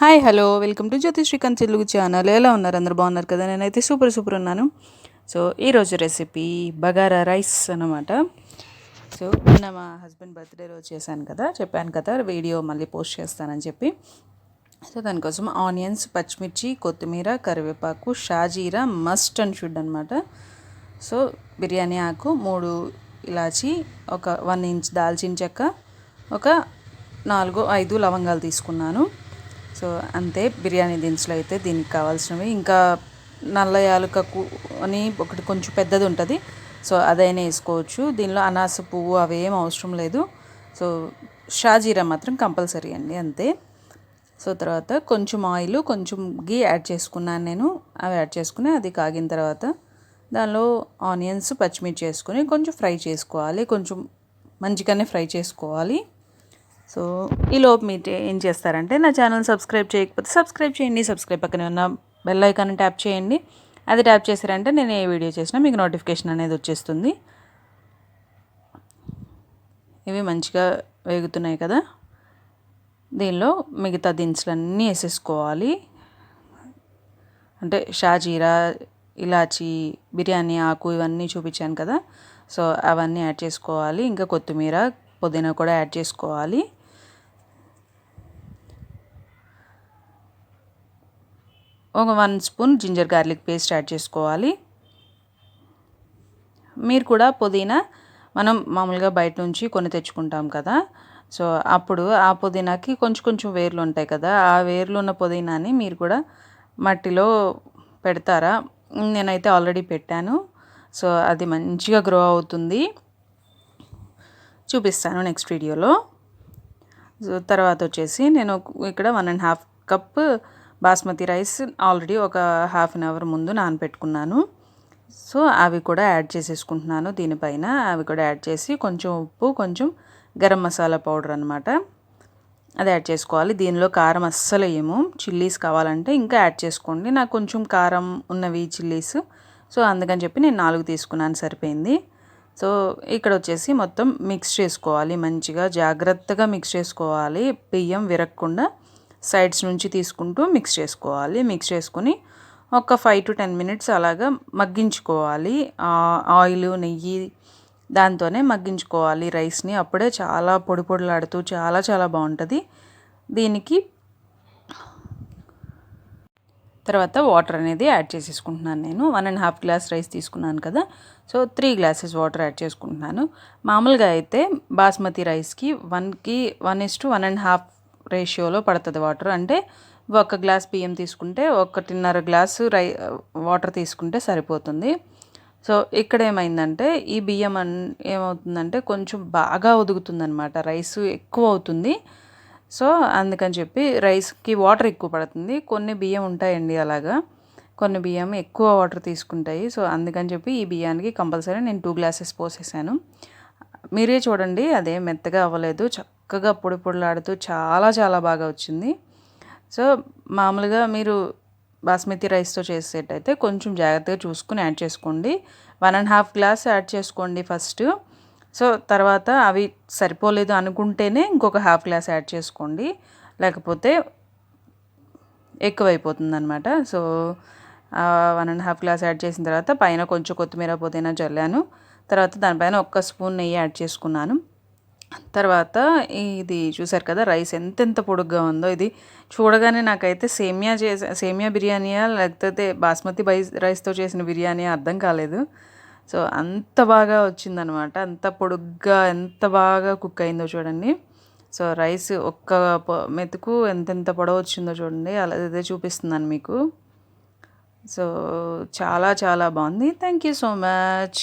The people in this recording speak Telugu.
Hi hello welcome to JyothiSrikanth Telugu channel. ఎలా ఉన్నారు? అందరు బాగున్నారు కదా? నేనైతే సూపర్ ఉన్నాను. సో ఈరోజు రెసిపీ బగారా రైస్ అన్నమాట. సో నిన్న మా హస్బెండ్ బర్త్డే రోజు చేశాను కదా, చెప్పాను కదా వీడియో మళ్ళీ పోస్ట్ చేస్తానని చెప్పి. సో దానికోసం ఆనియన్స్, పచ్చిమిర్చి, కొత్తిమీర, కరివేపాకు, షాజీరా మస్ట్ అండ్ షుడ్ అనమాట. సో బిర్యానీ ఆకు, 3 ఇలాచి, ఒక 1 ఇంచ్ దాల్చిన చెక్క, ఒక 4-5 లవంగాలు తీసుకున్నాను. సో అంతే బిర్యానీ దినుసులు అయితే దీనికి కావాల్సినవి. ఇంకా నల్ల యాలకకు అని ఒకటి కొంచెం పెద్దది ఉంటుంది, సో అదైనా వేసుకోవచ్చు. దీనిలో అనాస పువ్వు అవి ఏం అవసరం లేదు. సో షాజీరా మాత్రం కంపల్సరీ అండి, అంతే. సో తర్వాత కొంచెం ఆయిల్, కొంచెం గీ యాడ్ చేసుకున్నాను నేను. అవి యాడ్ చేసుకుని అది కాగిన తర్వాత దానిలో ఆనియన్స్, పచ్చిమిర్చి వేసుకొని కొంచెం ఫ్రై చేసుకోవాలి. కొంచెం మంచిగానే ఫ్రై చేసుకోవాలి. సో ఈలోపు మీరు ఏం చేస్తారంటే, నా ఛానల్ సబ్స్క్రైబ్ చేయకపోతే సబ్స్క్రైబ్ చేయండి. సబ్స్క్రైబ్ పక్కనే ఉన్న బెల్ ఐకాన్ ట్యాప్ చేయండి. అది ట్యాప్ చేశారంటే నేను ఏ వీడియో చేసినా మీకు నోటిఫికేషన్ అనేది వచ్చేస్తుంది. ఇవి మంచిగా వేగుతున్నాయి కదా, దీనిలో మిగతా దినుసులన్నీ వేసేసుకోవాలి. అంటే షాజీరా, ఇలాచి, బిర్యానీ ఆకు ఇవన్నీ చూపించాను కదా, సో అవన్నీ యాడ్ చేసుకోవాలి. ఇంకా కొత్తిమీర, పుదీనా కూడా యాడ్ చేసుకోవాలి. ఒక 1 spoon ginger garlic paste add చేసుకోవాలి. మీరు కూడా పుదీనా మనం మామూలుగా బయట నుంచి కొని తెచ్చుకుంటాం కదా, సో అప్పుడు ఆ పుదీనాకి కొంచెం వేర్లు ఉంటాయి కదా, ఆ వేర్లు ఉన్న పుదీనాని మీరు కూడా మట్టిలో పెడతారా? నేనైతే ఆల్రెడీ పెట్టాను. సో అది మంచిగా గ్రో అవుతుంది, చూపిస్తాను నెక్స్ట్ వీడియోలో. సో తర్వాత వచ్చేసి నేను ఇక్కడ 1.5 కప్ బాస్మతి రైస్ ఆల్రెడీ ఒక హాఫ్ అన్ అవర్ ముందు నానబెట్టుకున్నాను. సో అవి కూడా యాడ్ చేసేసుకుంటున్నాను దీనిపైన. అవి కూడా యాడ్ చేసి కొంచెం ఉప్పు, కొంచెం గరం మసాలా పౌడర్ అనమాట, అది యాడ్ చేసుకోవాలి. దీనిలో కారం అస్సలు వేయము. చిల్లీస్ కావాలంటే ఇంకా యాడ్ చేసుకోండి. నాకు కొంచెం కారం ఉన్నవి చిల్లీస్, సో అందుకని చెప్పి నేను 4 తీసుకున్నాను, సరిపోయింది. సో ఇక్కడ వచ్చేసి మొత్తం మిక్స్ చేసుకోవాలి, మంచిగా జాగ్రత్తగా మిక్స్ చేసుకోవాలి. బియ్యం విరగకుండా సైడ్స్ నుంచి తీసుకుంటూ మిక్స్ చేసుకోవాలి. మిక్స్ చేసుకుని ఒక 5 to 10 మినిట్స్ అలాగా మగ్గించుకోవాలి. ఆయిల్, నెయ్యి దాంతోనే మగ్గించుకోవాలి రైస్ని. అప్పుడే చాలా పొడిలాడుతూ చాలా బాగుంటుంది. దీనికి తర్వాత వాటర్ అనేది యాడ్ చేసేసుకుంటున్నాను. నేను 1.5 గ్లాస్ రైస్ తీసుకున్నాను కదా, సో 3 గ్లాసెస్ వాటర్ యాడ్ చేసుకుంటున్నాను. మామూలుగా అయితే బాస్మతి రైస్కి 1:1.5 రేషియోలో పడుతుంది వాటర్. అంటే 1 గ్లాస్ బియ్యం తీసుకుంటే 1.5 గ్లాసు వాటర్ తీసుకుంటే సరిపోతుంది. సో ఇక్కడ ఏమైందంటే ఈ బియ్యం ఏమవుతుందంటే కొంచెం బాగా ఉదుగుతుందనమాట, రైస్ ఎక్కువ అవుతుంది. సో అందుకని చెప్పి రైస్కి వాటర్ ఎక్కువ పడుతుంది. కొన్ని బియ్యం ఉంటాయండి అలాగా, కొన్ని బియ్యం ఎక్కువ వాటర్ తీసుకుంటాయి. సో అందుకని చెప్పి ఈ బియ్యానికి కంపల్సరీ నేను 2 గ్లాసెస్ పోసేసాను. మీరే చూడండి, అదే మెత్తగా అవ్వలేదు, చక్కగా పొడిలాడుతూ చాలా బాగా వచ్చింది. సో మామూలుగా మీరు బాస్మతి రైస్తో చేసేటైతే కొంచెం జాగ్రత్తగా చూసుకుని యాడ్ చేసుకోండి. 1.5 గ్లాస్ యాడ్ చేసుకోండి ఫస్ట్. సో తర్వాత అవి సరిపోలేదు అనుకుంటేనే ఇంకొక హాఫ్ గ్లాస్ యాడ్ చేసుకోండి, లేకపోతే ఎక్కువైపోతుంది అనమాట. సో 1.5 గ్లాస్ యాడ్ చేసిన తర్వాత పైన కొంచెం కొత్తిమీర, పుదీనా చల్లాను. తర్వాత దానిపైన 1 స్పూన్ నెయ్యి యాడ్ చేసుకున్నాను. తర్వాత ఇది చూసారు కదా రైస్ ఎంత పొడుగ్గా ఉందో. ఇది చూడగానే నాకైతే సేమియా బిర్యానీయా లేకపోతే బాస్మతి రైస్తో చేసిన బిర్యానీ అర్థం కాలేదు. సో అంత బాగా వచ్చిందనమాట, అంత పొడుగ్గా ఎంత బాగా కుక్ అయిందో చూడండి. సో రైస్ ఒక్క మెతుకు ఎంత పొడవు వచ్చిందో చూడండి, అదే చూపిస్తున్నాను మీకు. సో చాలా బాగుంది. Thank you so much.